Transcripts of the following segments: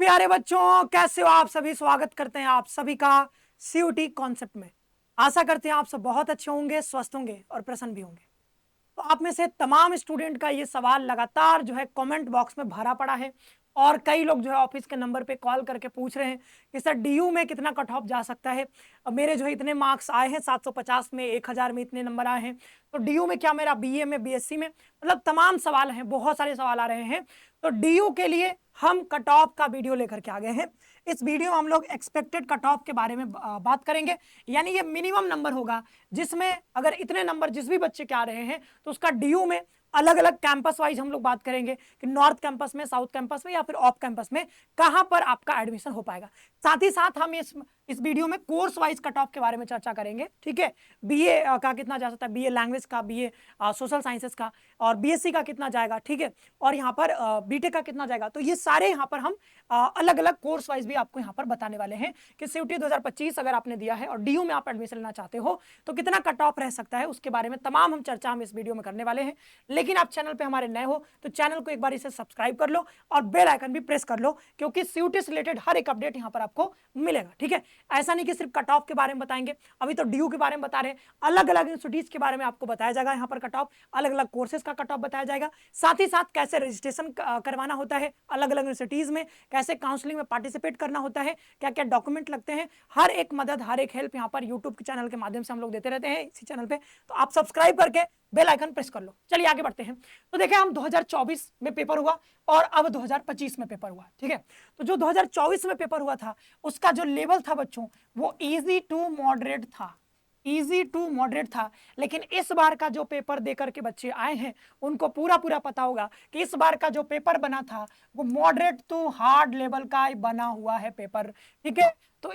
प्यारे बच्चों, कैसे हो आप सभी। स्वागत करते हैं आप सभी का सीयूटी कॉन्सेप्ट में। आशा करते हैं आप सब बहुत अच्छे होंगे, स्वस्थ होंगे और प्रसन्न भी होंगे। तो आप में से तमाम स्टूडेंट का ये सवाल लगातार जो है कमेंट बॉक्स में भरा पड़ा है और कई लोग जो है ऑफिस के नंबर पे कॉल करके पूछ रहे हैं कि सर डीयू में कितना कट ऑफ जा सकता है। मेरे जो है इतने मार्क्स आए हैं 750 में, 1000 में इतने नंबर आए हैं, तो डीयू में क्या मेरा बीए में, बीएससी में, मतलब तमाम सवाल हैं, बहुत सारे सवाल आ रहे हैं। तो डीयू के लिए हम कट ऑफ का वीडियो लेकर के आ गए हैं। इस वीडियो में हम लोग एक्सपेक्टेड कट ऑफ के बारे में बात करेंगे, यानी ये मिनिमम नंबर होगा जिसमें अगर इतने नंबर जिस भी बच्चे के आ रहे हैं तो उसका डीयू में अलग अलग कैंपस वाइज हम लोग बात करेंगे कि नॉर्थ कैंपस में, साउथ कैंपस में या फिर ऑफ कैंपस में कहां पर आपका एडमिशन हो पाएगा। साथ ही साथ हम इस वीडियो में कोर्स वाइज कट ऑफ के बारे में चर्चा करेंगे। ठीक है, बीए का कितना जा सकता है, बीए लैंग्वेज का, बीए सोशल साइंसेस का, और बीएससी का कितना जाएगा। ठीक है, और यहाँ पर बीटेक का कितना जाएगा। तो ये सारे यहाँ पर हम अलग अलग कोर्स वाइज भी आपको यहाँ पर बताने वाले हैं कि सीयूटी 2025 अगर आपने दिया है और डीयू में आप एडमिशन लेना चाहते हो तो कितना कट ऑफ रह सकता है, उसके बारे में तमाम हम चर्चा हम इस वीडियो में करने वाले हैं। लेकिन आप चैनल पे हमारे नए हो तो चैनल को एक बार इसे सब्सक्राइब कर लो और बेल आइकन भी प्रेस कर लो, क्योंकि सीयूटी से रिलेटेड हर एक अपडेट यहाँ पर आपको मिलेगा। ठीक है, ऐसा नहीं कि सिर्फ कट ऑफ के बारे में बताएंगे, अभी तो डीयू के बारे में बता रहे हैं, अलग अलग इंस्टीट्यूट के बारे में आपको बताया जाएगा। यहाँ पर कट ऑफ, अलग अलग कोर्सेज का कट ऑफ बताया जाएगा, साथ ही साथ कैसे रजिस्ट्रेशन करवाना होता है अलग अलग यूनिवर्सिटीज में, कैसे काउंसलिंग में पार्टिसिपेट करना होता है, क्या क्या डॉक्यूमेंट लगते हैं, हर एक मदद, हर एक हेल्प यहाँ पर यूट्यूब के चैनल के माध्यम से हम लोग देते रहते हैं इसी चैनल पे। तो आप सब्सक्राइब करके बेल आइकन प्रेस कर लो। चलिए आगे बढ़ते हैं। तो देखिए, हम 2024 में पेपर हुआ और अब 2025 में पेपर हुआ। ठीक है, तो जो 2024 में पेपर हुआ था उसका जो लेवल था बच्चों वो इजी टू मॉडरेट था, इजी टू मॉडरेट था। लेकिन इस बार का जो पेपर देकर के बच्चे आए हैं उनको पूरा पूरा पता होगा कि इस बार का जो पेपर बना था वो मॉडरेट टू हार्ड लेवल का बना हुआ है पेपर। ठीक है, तो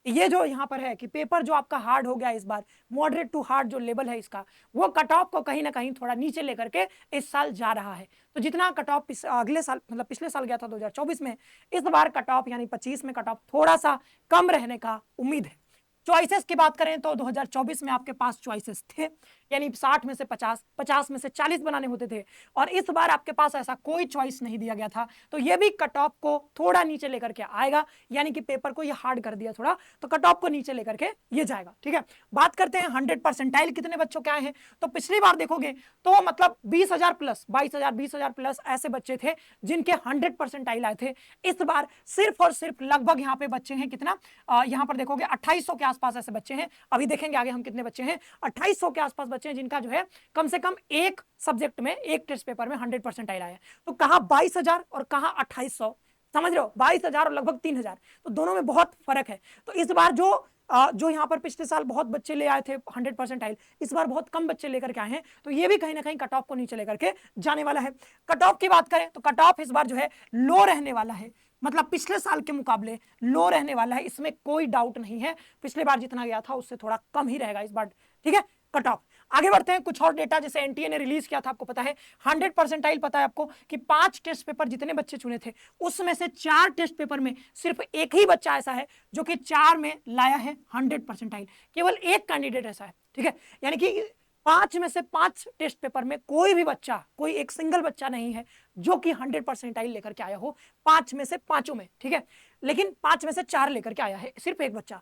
ये जो यहाँ पर है कि पेपर जो आपका हार्ड हो गया इस बार, मॉडरेट टू हार्ड जो लेवल है इसका, वो कट ऑफ को कहीं ना कहीं थोड़ा नीचे लेकर के इस साल जा रहा है। तो जितना कट ऑफ अगले साल, मतलब पिछले साल गया था 2024 में, इस बार कट ऑफ यानी 25 में कट ऑफ थोड़ा सा कम रहने का उम्मीद है। चॉइसेस की बात करें तो 2024 में आपके पास चॉइसेस थे, यानी 60 में से 50, 50 में से 40 बनाने होते थे, और इस बार आपके पास ऐसा कोई चॉइस नहीं दिया गया था। तो ये भी कट ऑफ को थोड़ा नीचे लेकर के आएगा, यानी कि पेपर को ये हार्ड कर दिया थोड़ा, तो कट ऑफ को नीचे लेकर के ये जाएगा। ठीक है, बात करते हैं 100% कितने बच्चों के आए हैं। तो पिछली बार देखोगे तो मतलब 20,000 प्लस, 22,000, 20,000 प्लस ऐसे बच्चे थे जिनके 100% आए थे। इस बार सिर्फ और सिर्फ लगभग यहाँ पे बच्चे हैं कितना, यहाँ पर देखोगे 2800 के आसपास ऐसे बच्चे हैं। अभी देखेंगे आगे हम कितने बच्चे हैं, 2800 के आसपास बच्चे हैं जिनका जो है कम से कम एक सब्जेक्ट में, एक टेस्ट पेपर में 100% आया है। तो कहां 22,000 और कहां 2800, समझ रहे हो, 22,000 और लगभग 3,000, तो दोनों में बहुत फर्क है। तो इस बार जो यहाँ पर पिछले साल बहुत बच्चे ले आए थे 100%, इस बार बहुत कम बच्चे लेकर के आए हैं, तो ये भी कहीं ना कहीं कट ऑफ को नीचे लेकर के जाने वाला है। कट ऑफ की बात करें तो कट ऑफ इस बार जो है लो रहने वाला है, मतलब पिछले साल के मुकाबले लो रहने वाला है, इसमें कोई डाउट नहीं है। पिछले बार जितना गया था उससे थोड़ा कम ही रहेगा इस बार। ठीक है, कट ऑफ। आगे बढ़ते हैं, कुछ और डेटा जैसे एनटीए ने रिलीज किया था, आपको पता है 100% पता है आपको कि 5 टेस्ट पेपर जितने बच्चे चुने थे उसमें से 4 टेस्ट पेपर में सिर्फ एक ही बच्चा ऐसा है जो कि 4 में लाया है 100%, केवल एक कैंडिडेट ऐसा है। ठीक है, यानी कि 5 में से 5 टेस्ट पेपर में कोई भी बच्चा, कोई एक सिंगल बच्चा नहीं है जो कि 100% लेकर के आया हो 5 में से 5 में। ठीक है, लेकिन 5 में से 4 लेकर के आया है सिर्फ एक बच्चा।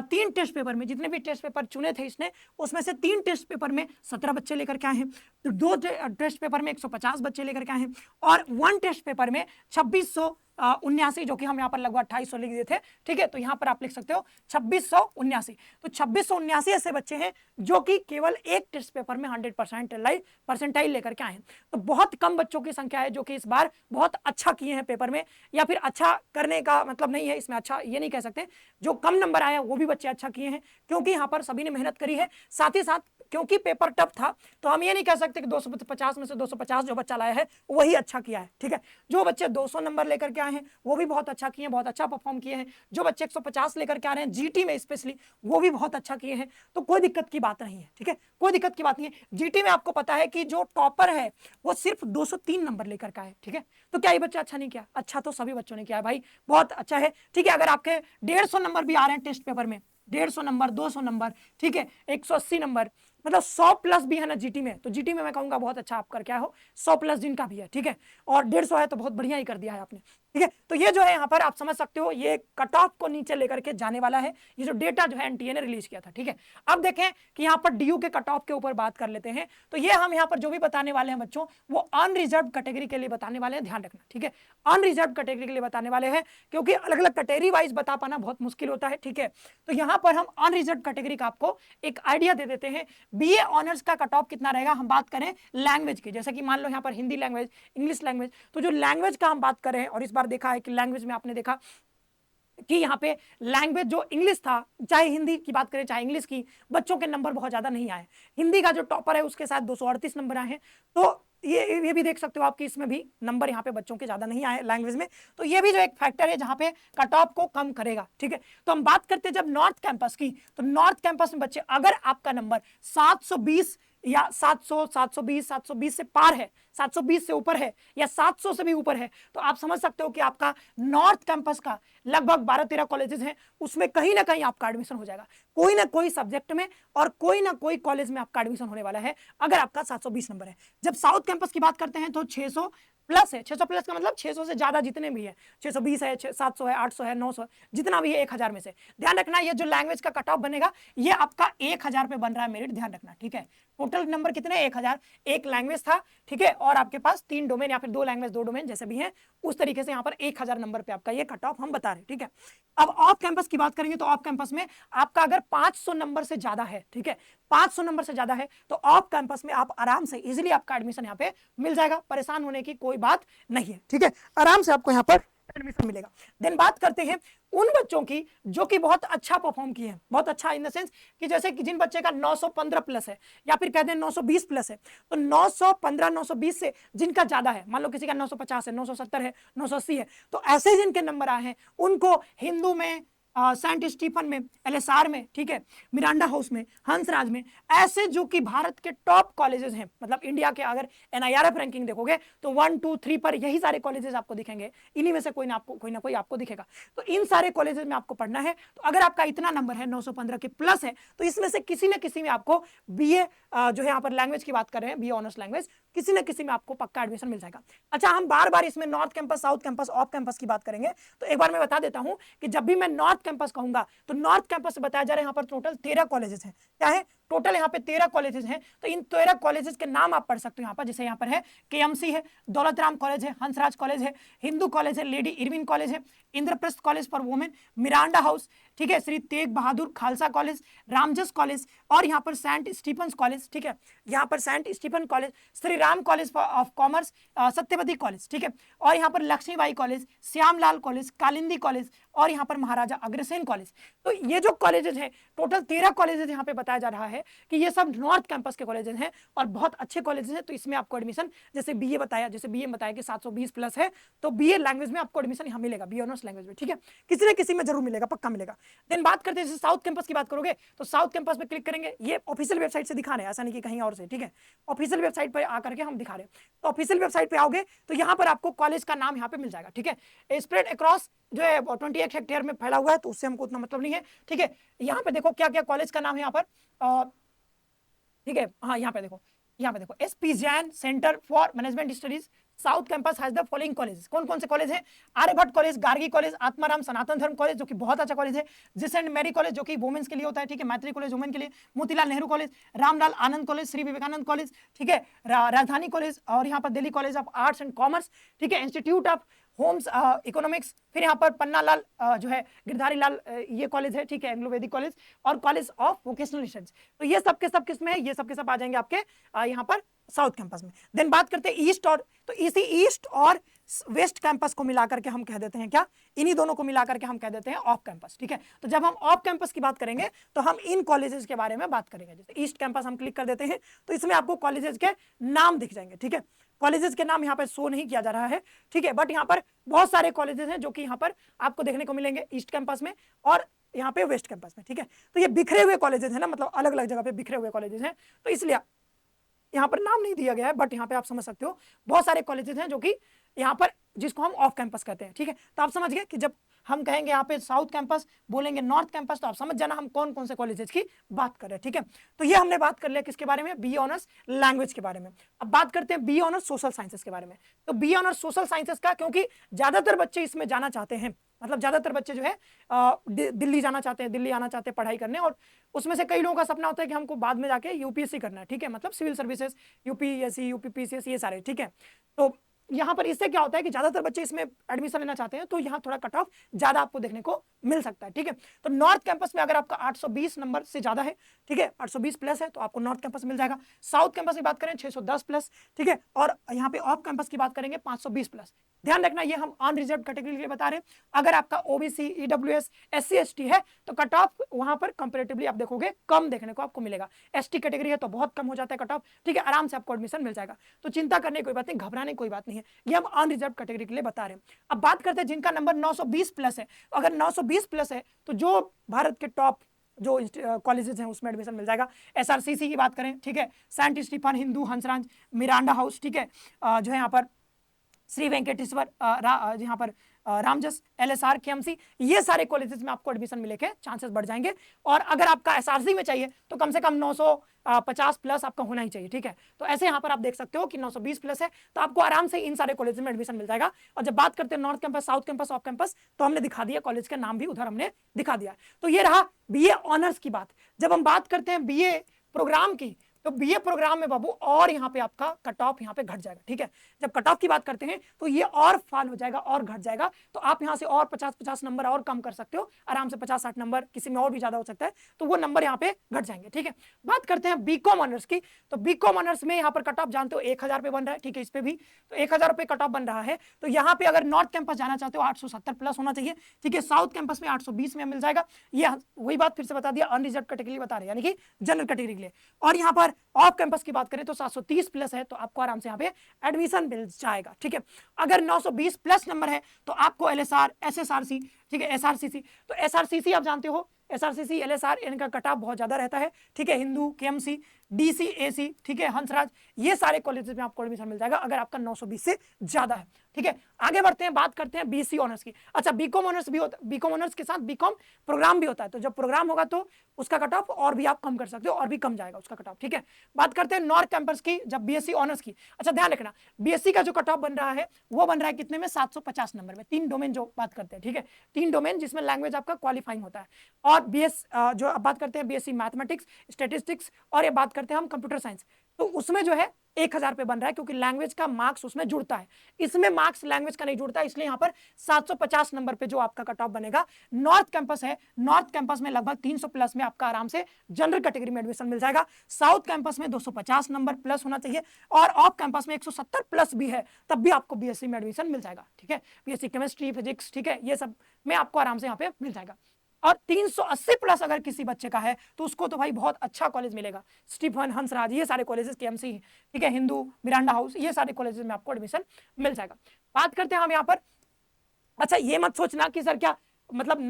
3 टेस्ट पेपर में, जितने भी टेस्ट पेपर चुने थे इसने, उसमें से 3 टेस्ट पेपर में 17 बच्चे लेकर के आए हैं, तो 2 टेस्ट पेपर में 150 बच्चे लेकर के आए हैं, और 1 टेस्ट पेपर में 2679, जो कि हम यहाँ पर लगभग 2800 लिख दिए थे। ठीक है, तो यहाँ पर आप लिख सकते हो 2679। तो 2679 ऐसे बच्चे हैं जो कि केवल एक टेस्ट पेपर में 100% लेकर के आए हैं। तो बहुत कम बच्चों की संख्या है जो कि इस बार बहुत अच्छा किए हैं पेपर में, या फिर अच्छा करने का मतलब नहीं है इसमें, अच्छा ये नहीं कह सकते, जो कम नंबर आया वो भी बच्चे अच्छा किए हैं, क्योंकि यहाँ पर सभी ने मेहनत करी है। साथ ही साथ क्योंकि पेपर टफ था तो हम ये नहीं कह सकते कि 250 में से 250 जो बच्चा लाया है वही अच्छा किया है। ठीक है, जो बच्चे 200 नंबर लेकर के आए हैं वो भी बहुत अच्छा किए हैं, बहुत अच्छा परफॉर्म किए हैं। जो बच्चे 150 लेकर के आ रहे हैं जीटी में स्पेशली, वो भी बहुत अच्छा किए हैं। तो कोई दिक्कत की बात नहीं है। ठीक है, कोई दिक्कत की बात नहीं है। जीटी में आपको पता है कि जो टॉपर है वो सिर्फ 203 नंबर लेकर के आए। ठीक है, तो क्या ये बच्चा अच्छा नहीं किया? अच्छा तो सभी बच्चों ने किया है भाई, बहुत अच्छा है। ठीक है, अगर आपके 150 नंबर भी आ रहे हैं टेस्ट पेपर में, 150 नंबर, 200 नंबर, ठीक है, 180 नंबर, मतलब 100+ भी है ना जीटी में, तो जीटी में मैं कहूंगा बहुत अच्छा आप कर क्या हो, 100+ जिनका भी है, ठीक है, और 150 है तो बहुत बढ़िया ही कर दिया है आपने, ठीक है। तो ये जो है यहाँ पर आप समझ सकते हो, ये कट ऑफ को नीचे लेकर के जाने वाला है, ये जो डेटा जो है एनटीए ने रिलीज किया था, ठीक है। अब देखें कि यहाँ पर डीयू के कट ऑफ के ऊपर बात कर लेते हैं। तो ये हम यहाँ पर जो भी बताने वाले हैं बच्चों, वो अनरिजर्व कैटेगरी के लिए बताने वाले हैं, ध्यान रखना, ठीक है, अनरिजर्व कैटेगरी के लिए बताने वाले हैं, क्योंकि अलग अलग कैटेगरी वाइज बता पाना बहुत मुश्किल होता है, ठीक है। तो यहाँ पर हम अनरिजर्व कैटेगरी का आपको एक आइडिया दे देते हैं। बीए ऑनर्स का कट ऑफ कितना रहेगा, हम बात करें लैंग्वेज की, जैसे कि मान लो यहाँ पर हिंदी लैंग्वेज, इंग्लिश लैंग्वेज, तो जो लैंग्वेज का हम बात करें, और इस बार देखा है कि लैंग्वेज में आपने देखा कि यहाँ पे लैंग्वेज जो इंग्लिश था, चाहे हिंदी की बात करें चाहे इंग्लिश की, बच्चों के नंबर बहुत ज्यादा नहीं आए। हिंदी का जो टॉपर है उसके साथ 238 नंबर आए हैं, तो ये भी देख सकते हो आप कि इसमें भी नंबर यहाँ पे बच्चों के ज्यादा नहीं आए लैंग्वेज में, तो ये भी जो एक फैक्टर है जहाँ पे कट ऑफ को कम करेगा, ठीक है। तो हम बात करते हैं जब नॉर्थ कैंपस की, तो नॉर्थ कैंपस में बच्चे अगर आपका नंबर 720 या 700, 720, 720 से पार है, 720 से ऊपर है या 700 से भी ऊपर है, तो आप समझ सकते हो कि आपका नॉर्थ कैंपस का लगभग 12-13 कॉलेजेस हैं, उसमें कहीं ना कहीं आपका एडमिशन हो जाएगा, कोई ना कोई सब्जेक्ट में और कोई ना कोई कॉलेज में आपका एडमिशन होने वाला है अगर आपका 720 नंबर है। जब साउथ कैंपस की बात करते हैं तो 600+ है, 600+ का मतलब 600 से ज्यादा जितने भी है, 620 है, 700 है, 800 है, 900, जितना भी है 1000 में से। ध्यान रखना ये जो लैंग्वेज का कट ऑफ बनेगा ये आपका 1000 पे बन रहा है मेरिट, ध्यान रखना, ठीक है। टोटल नंबर कितने, 1000, एक लैंग्वेज था, ठीक है, और आपके पास 3 डोमेन या फिर 2 लैंग्वेज 2 डोमेन जैसे भी है, उस तरीके से यहाँ पर 1000 नंबर पे आपका ये कट ऑफ हम बता रहे हैं, ठीक है। अब ऑफ कैंपस की बात करेंगे तो ऑफ कैंपस में आपका अगर 500 नंबर से ज्यादा है, ठीक है, 500 नंबर से ज्यादा है, तो ऑफ कैंपस में आप आराम से इजीली आपका एडमिशन यहाँ पे मिल जाएगा, परेशान होने की कोई बात नहीं है, ठीक है, आराम से आपको यहाँ पर एडमिशन मिलेगा। देन बात करते हैं उन बच्चों की जो कि बहुत अच्छा परफॉर्म किए हैं, बहुत अच्छा इन द सेंस कि जैसे कि जिन बच्चे का 915+ है या फिर कहते हैं 920+ है, तो 915 920 से जिनका ज्यादा है, मान लो किसी का 950 है, 970 है, 980 है, तो ऐसे जिनके नंबर आए हैं उनको हिंदू में, सेंट स्टीफन में, एलएसआर में, ठीक है, मिरांडा हाउस में, हंसराज में, ऐसे जो कि भारत के टॉप कॉलेजेस हैं, मतलब इंडिया के अगर एनआईआरएफ रैंकिंग देखोगे तो 1 2 3 पर यही सारे कॉलेजेस आपको दिखेंगे, इन्हीं में से कोई ना कोई आपको दिखेगा। तो इन सारे कॉलेजेस में आपको पढ़ना है, तो अगर आपका इतना नंबर है 915 के प्लस है, तो इसमें से किसी न किसी में आपको बीए जो है यहाँ पर लैंग्वेज की बात कर रहे हैं, बीए ऑनर्स लैंग्वेज, किसी न किसी में आपको पक्का एडमिशन मिल जाएगा। अच्छा, हम बार बार इसमें north campus, south campus, off campus की बात करेंगे, तो एक बार मैं बता देता हूं कि जब भी मैं नॉर्थ कैंपस कहूंगा तो नॉर्थ कैंपस से बताया जा रहा है यहाँ पर टोटल 13 कॉलेजेस हैं, क्या है, टोटल यहाँ पे 13 कॉलेजेस हैं। तो इन 13 कॉलेजेस के नाम आप पढ़ सकते हो यहाँ पर, जैसे यहाँ पर है केएमसी है, दौलत राम कॉलेज है, हंसराज कॉलेज है, हिंदू कॉलेज है, लेडी इरविन कॉलेज है, Indraprastha college for women, Miranda house, ठीक है, श्री तेग बहादुर खालसा कॉलेज, रामजस कॉलेज, और यहाँ पर सेंट स्टीफन कॉलेज, ठीक है, यहाँ पर Saint Stephen college, Shri Ram college of commerce, Satyavati college, ठीक है, और यहाँ पर Laxmibai college, Shyamlal college, Kalindi college, और यहाँ पर महाराजा अग्रसेन कॉलेज। तो ये जो कॉलेजेस हैं टोटल 13 कॉलेजेस यहाँ पे बताया जा रहा है कि ये सब नॉर्थ कैंपस के कॉलेजेस हैं और बहुत अच्छे कॉलेजेस हैं। तो इसमें आपको एडमिशन, जैसे बीए बताया, जैसे बीए में बताया कि 720+ है, तो बीए लैंग्वेज में आपको एडमिशन यहाँ मिलेगा, बीए ऑनर्स लैंग्वेज में, ठीक है, किसी न किसी में जरूर मिलेगा, पक्का मिलेगा। देन बात करते हैं जैसे साउथ कैंपस की बात करोगे तो साउथ कैंपस पे क्लिक करेंगे, ये ऑफिशियल वेबसाइट से दिखा रहे हैं, ऐसा नहीं कि कहीं और से, ठीक है, ऑफिशियल वेबसाइट पर आकर के हम दिखा रहे हैं। तो ऑफिशियल वेबसाइट पे आओगे तो यहाँ पर आपको कॉलेज का नाम यहाँ पे मिल जाएगा, ठीक है, स्प्रेड अक्रॉस जो है 28 हेक्टेयर में फैला हुआ है, तो उससे हमको उतना मतलब नहीं है, ठीक है। यहाँ पे देखो क्या क्या कॉलेज का नाम है यहाँ पर, ठीक है, हाँ यहाँ पे देखो SP Jain centre for management studies south campus has the following college. कौन कौन से कॉलेज हैं, आर्यभट्ट कॉलेज, गार्गी कॉलेज, आत्माराम सनातन धर्म कॉलेज जो कि बहुत अच्छा कॉलेज है, जिस एंड मैरी कॉलेज जो कि वुमेन्स के लिए होता है, ठीक है, मैत्री कॉलेज वुमेन के लिए, मोतीलाल नेहरू कॉलेज, रामलाल आनंद कॉलेज, श्री विवेकानंद कॉलेज, ठीक है, राजधानी कॉलेज, और यहाँ पर Delhi college of arts and commerce, ठीक है, इंस्टीट्यूट ऑफ होम्स इकोनॉमिक्स, फिर यहाँ पर पन्ना लाल जो है गिरधारी लाल ये कॉलेज है, ठीक है, एंग्लो वैदिक कॉलेज, और कॉलेज ऑफ वोकेशनल रिसर्च। तो ये सब के सब किसमें है, ये सब के सब आ जाएंगे आपके यहाँ पर साउथ कैंपस में। देन बात करते हैं ईस्ट, और तो इसी ईस्ट और वेस्ट कैंपस को मिलाकर के हम कह देते हैं क्या, इन्हीं दोनों को मिलाकर के हम कह देते हैं ऑफ कैंपस, ठीक है। तो जब हम ऑफ कैंपस की बात करेंगे तो हम इन कॉलेजेस के बारे में बात करेंगे। जैसे ईस्ट कैंपस हम क्लिक कर देते हैं तो इसमें आपको कॉलेजेस के नाम दिख जाएंगे, ठीक है, कॉलेजेस के नाम यहाँ पर शो नहीं किया जा रहा है, ठीक है, बट यहाँ पर बहुत सारे कॉलेजेस हैं जो कि यहाँ पर आपको देखने को मिलेंगे ईस्ट कैंपस में और यहाँ पे वेस्ट कैंपस में, ठीक है। तो ये बिखरे हुए कॉलेजेस हैं ना, मतलब अलग अलग जगह पे बिखरे हुए कॉलेजेस हैं, तो इसलिए यहाँ पर नाम नहीं दिया गया है, बट यहाँ पे आप समझ सकते हो बहुत सारे कॉलेजेस हैं जो कि यहाँ पर जिसको हम ऑफ कैंपस कहते हैं, ठीक है। तो आप समझ गए कि जब हम कहेंगे यहाँ पे साउथ कैंपस, बोलेंगे नॉर्थ कैंपस, तो आप समझ जाना हम कौन कौन से कॉलेजेस की बात कर रहे हैं, ठीक है। तो ये हमने बात कर लिया किसके बारे में, बीए ऑनर्स लैंग्वेज के बारे में। अब बात करते हैं बीए ऑनर्स सोशल साइंसेस के बारे में। तो बीए ऑनर्स सोशल साइंसेस का, क्योंकि ज्यादातर बच्चे इसमें जाना चाहते हैं, मतलब ज्यादातर बच्चे जो है दिल्ली जाना चाहते हैं, दिल्ली आना चाहते हैं पढ़ाई करने, और उसमें से कई लोगों का सपना होता है कि हमको बाद में जाके यूपीएससी करना है, ठीक है, मतलब सिविल सर्विसेज, यूपीएससी, यूपीपीसीएस, ये सारे, ठीक है। तो यहाँ पर इससे क्या होता है कि ज्यादातर बच्चे इसमें एडमिशन लेना चाहते हैं, तो यहाँ थोड़ा कट ऑफ ज्यादा आपको देखने को मिल सकता है, ठीक है। तो नॉर्थ कैंपस में अगर आपका 820 नंबर से ज्यादा है, ठीक है, 820 प्लस है, तो आपको नॉर्थ कैंपस मिल जाएगा। साउथ कैंपस की बात करें 610 प्लस, ठीक है, और यहाँ पे ऑफ कैंपस की बात करेंगे 520 प्लस। ध्यान रखना ये हम अनरिजर्व कैटेगरी के लिए बता रहे हैं। अगर आपका ओबीसी, ईडब्ल्यूएस, एससी, एसटी है तो कट ऑफ वहां पर कंपैरेटिवली आप देखोगे कम देखने को आपको मिलेगा। एसटी कैटेगरी है तो बहुत कम हो जाता है कट ऑफ, ठीक है, आराम से आपको एडमिशन मिल जाएगा। तो चिंता करने की कोई बात नहीं, घबराने की कोई बात नहीं है, ये हम अनरिजर्व कैटेगरी के लिए बता रहे हैं। अब बात करते हैं जिनका नंबर 920 प्लस है। अगर 920 प्लस है तो जो भारत के टॉप जो कॉलेजेस हैं उसमें एडमिशन मिल जाएगा। एसआरसीसी की बात करें, ठीक है, Saint Stephen, Hindu, Hansraj, Miranda house, ठीक है, जो है यहाँ पर श्री वेंकटेश्वर, यहाँ पर रामजस, एलएसआर, केएमसी, ये सारे कॉलेजेस में आपको एडमिशन मिले के चांसेस बढ़ जाएंगे। और अगर आपका एसआरसी में चाहिए तो कम से कम 950 प्लस आपका होना ही चाहिए, ठीक है। तो ऐसे यहाँ पर आप देख सकते हो कि 920 प्लस है तो आपको आराम से इन सारे कॉलेज में एडमिशन मिल जाएगा। और जब बात करते हैं north campus, south campus, off campus, तो हमने दिखा दिया कॉलेज का नाम भी उधर हमने दिखा दिया। तो ये रहा बीए ऑनर्स की बात। जब हम बात करते हैं बीए प्रोग्राम की, तो बीए प्रोग्राम में बाबू और यहाँ पे आपका कट ऑफ यहाँ पे घट जाएगा, ठीक है। जब कट ऑफ की बात करते हैं तो ये और फॉल हो जाएगा और घट जाएगा, तो आप यहाँ से और 50-50 नंबर और कम कर सकते हो आराम से, 50-60 नंबर, किसी में और भी ज्यादा हो सकता है, तो वो नंबर यहाँ पे घट जाएंगे, ठीक है। बात करते हैं बीकॉम ऑनर्स की। तो बीकॉम ऑनर्स में यहाँ पर कट ऑफ जानते हो 1000 पे बन रहा है, ठीक है, इस पे भी तो 1000 रुपये कट ऑफ बन रहा है। तो यहाँ पे अगर नॉर्थ कैंपस जाना चाहते हो 870 प्लस होना चाहिए, ठीक है। साउथ कैंपस में 820 में मिल जाएगा। ये वही बात फिर से बता दिया, अनरिजर्व कैटेगरी बता रहे हैं, यानी कि जनरल कैटेगरी के लिए। और यहाँ पर ऑफ कैंपस की बात करें तो 730 प्लस है तो आपको आराम से यहाँ पे एडमिशन मिल जाएगा, ठीक है। अगर 920 प्लस नंबर है तो आपको एलएसआर, एसएसआरसी, ठीक है, एसआरसीसी, तो एसआरसीसी आप जानते हो, एसआरसीसी, एलएसआर, इनका कट ऑफ बहुत ज्यादा रहता है, ठीक है। हिंदू, केएमसी, डीसी, एसी, ठीक है, हंसराज, ये सारे कॉलेजेस में आपको एडमिशन मिल जाएगा अगर आपका 920 से ज्यादा है, ठीक है। आगे बढ़ते हैं, बात करते हैं बीसी ऑनर्स की। अच्छा, बीकॉम ऑनर्स भी होता है, बीकॉम ऑनर्स के साथ बीकॉम प्रोग्राम भी होता है, तो जब प्रोग्राम होगा तो उसका कट ऑफ और भी आप कम कर सकते हो, और भी कम जाएगा उसका कट ऑफ, ठीक है। बात करते हैं नॉर्थ कैंपस की, जब बीएससी ऑनर्स की। अच्छा, ध्यान रखना बीएससी का जो कट ऑफ बन रहा है वो बन रहा है कितने में, 750 नंबर में। 3 डोमेन जो बात करते हैं, ठीक है, 3 डोमेन जिसमें लैंग्वेज आपका क्वालिफाइंग होता है। और बीएस जो अब बात करते हैं बीएससी मैथमेटिक्स, स्टैटिस्टिक्स, और ये बात करते हैं हम कंप्यूटर साइंस, तो उसमें जो है 1000 पे बन रहा है, क्योंकि लैंग्वेज का मार्क्स उसमें जुड़ता है, इसमें मार्क्स लैंग्वेज का नहीं जुड़ता, इसलिए यहाँ पर 750 नंबर पे जो आपका कट ऑफ बनेगा। नॉर्थ कैंपस है, नॉर्थ कैंपस में लगभग 300 प्लस में आपका आराम से जनरल कैटेगरी में एडमिशन मिल जाएगा। साउथ कैंपस में 250 नंबर प्लस होना चाहिए, और ऑफ कैंपस में 170 प्लस भी है तब भी आपको बीएससी में एडमिशन मिल जाएगा, ठीक है। बीएससी केमिस्ट्री, फिजिक्स, ठीक है, ये सब में आपको आराम से यहाँ पे मिल जाएगा। और 380 प्लस अगर किसी बच्चे का है तो उसको तो भाई बहुत अच्छा कॉलेज मिलेगा, स्टीफन, हंसराज, ये सारे कॉलेजेस, केएमसी, ठीक है, हिंदू, मिरांडा हाउस, ये सारे कॉलेजेस में आपको एडमिशन मिल जाएगा। बात करते हैं हम यहाँ पर। अच्छा, ये मत सोचना कि सर क्या मतलब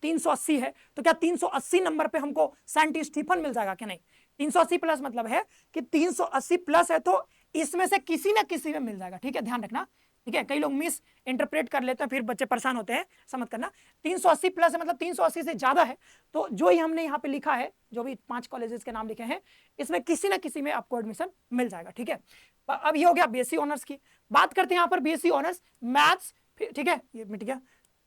380 है तो क्या 380 नंबर पे हमको सेंट स्टीफन मिल जाएगा, क्या नहीं। 380 प्लस मतलब है कि 380 प्लस है तो इसमें से किसी ना किसी में मिल जाएगा, ठीक है, ध्यान रखना, ठीक है। कई लोग मिस इंटरप्रेट कर लेते हैं, फिर बच्चे परेशान होते हैं, समझ करना। 380 प्लस है मतलब 380 से ज्यादा है, तो जो ही हमने यहाँ पे लिखा है, जो भी 5 कॉलेजेस के नाम लिखे हैं, इसमें किसी ना किसी में आपको एडमिशन मिल जाएगा, ठीक है। अब ये हो गया बीएससी ऑनर्स की। बात करते हैं यहाँ पर बीएससी ऑनर्स मैथ्स, ठीक है, ये मिट गया,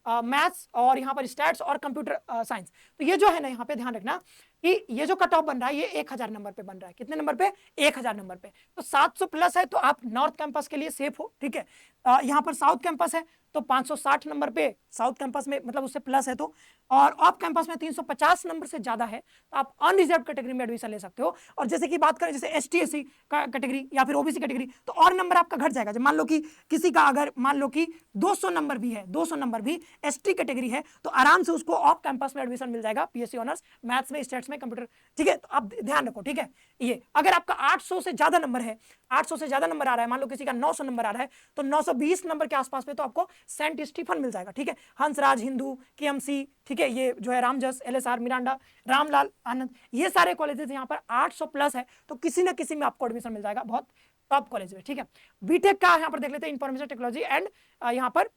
मैथ्स और यहाँ पर स्टैट्स और कंप्यूटर साइंस। तो ये जो है ना, यहाँ पे ध्यान रखना कि ये जो कट ऑफ बन रहा है ये 1000 नंबर पे बन रहा है। कितने नंबर पे? 1000 नंबर पे। तो 700 प्लस है तो आप नॉर्थ कैंपस के लिए सेफ हो, ठीक है। यहाँ पर साउथ कैंपस है तो 560 नंबर पे साउथ कैंपस में, मतलब उससे प्लस है तो, और ऑफ कैंपस में 350 नंबर से ज्यादा है तो आप अनरिजर्व कैटेगरी में एडमिशन ले सकते हो। और जैसे कि बात करें जैसे एसटी एससी कैटेगरी या फिर ओबीसी कैटेगरी, तो और नंबर आपका घट जाएगा। जब मान लो कि किसी का अगर मान लो कि 200 नंबर भी है, 200 नंबर भी एसटी कैटेगरी है, तो आराम से उसको ऑफ कैंपस में एडमिशन मिल जाएगा, पीएससी ऑनर्स मैथ्स में, स्टैट्स सब्जेक्ट्स में कंप्यूटर, ठीक है। तो आप ध्यान रखो, ठीक है। ये अगर आपका 800 से ज्यादा नंबर है, 800 से ज्यादा नंबर आ रहा है, मान लो किसी का 900 नंबर आ रहा है, तो 920 नंबर के आसपास में तो आपको सेंट स्टीफन मिल जाएगा, ठीक है। हंसराज हिंदू, केएमसी, ठीक है, ये जो है रामजस, एलएसआर, मिरांडा, रामलाल आनंद, ये सारे कॉलेजेस यहाँ पर 800 प्लस है, तो किसी ना किसी में आपको एडमिशन मिल जाएगा, बहुत टॉप कॉलेज में, ठीक है। बीटेक का यहाँ पर देख लेते हैं, इंफॉर्मेशन टेक्नोलॉजी एंड यहाँ पर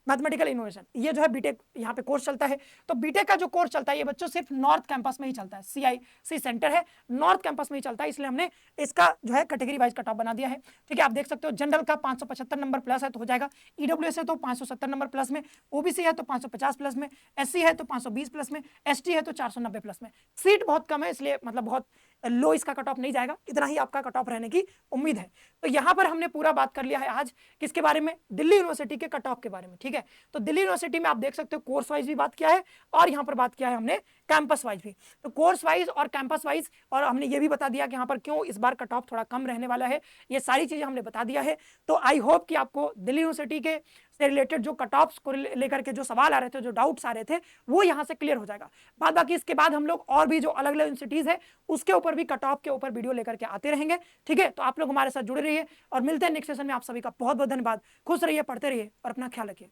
मैथमेटिकल इनोवेशन, ये जो है बीटेक यहाँ पे कोर्स चलता है। तो बीटेक का जो कोर्स चलता है ये बच्चों सिर्फ नॉर्थ कैंपस में ही चलता है, सीआईसी सेंटर है, नॉर्थ कैंपस में ही चलता है, इसलिए हमने इसका जो है कैटेगरी वाइज कट ऑफ बना दिया है, ठीक है। आप देख सकते हो जनरल का 575 नंबर प्लस है तो हो जाएगा, ईडब्ल्यूएस है तो 570 नंबर प्लस में, ओबीसी है तो 550 प्लस में, एससी है तो 520 प्लस में, एसटी है तो 490 प्लस में। सीट बहुत कम है इसलिए मतलब बहुत लो इसका कट ऑफ नहीं जाएगा, इतना ही आपका कट ऑफ रहने की उम्मीद है। तो यहाँ पर हमने पूरा बात कर लिया है आज किसके बारे में, दिल्ली यूनिवर्सिटी के कट ऑफ के बारे में, ठीक है। तो दिल्ली यूनिवर्सिटी में आप देख सकते हो कोर्स वाइज भी बात किया है और यहाँ पर बात किया है हमने कैंपस वाइज भी। तो कोर्स वाइज और कैंपस वाइज, और हमने ये भी बता दिया कि यहाँ पर क्यों इस बार कट ऑफ थोड़ा कम रहने वाला है, ये सारी चीजें हमने बता दिया है। तो आई होप कि आपको दिल्ली यूनिवर्सिटी के से रिलेटेड जो कट ऑफ्स को लेकर के जो सवाल आ रहे थे, जो डाउट्स आ रहे थे, वो यहाँ से क्लियर हो जाएगा। बाद बाकी इसके बाद हम लोग और भी जो अलग अलग यूनिवर्सिटीज है उसके ऊपर भी कट ऑफ के ऊपर वीडियो लेकर के आते रहेंगे, ठीक है। तो आप लोग हमारे साथ जुड़े रहिए और मिलते हैं नेक्स्ट सेशन में। आप सभी का बहुत बहुत धन्यवाद, खुश रहिए, पढ़ते रहिए और अपना ख्याल रखिए।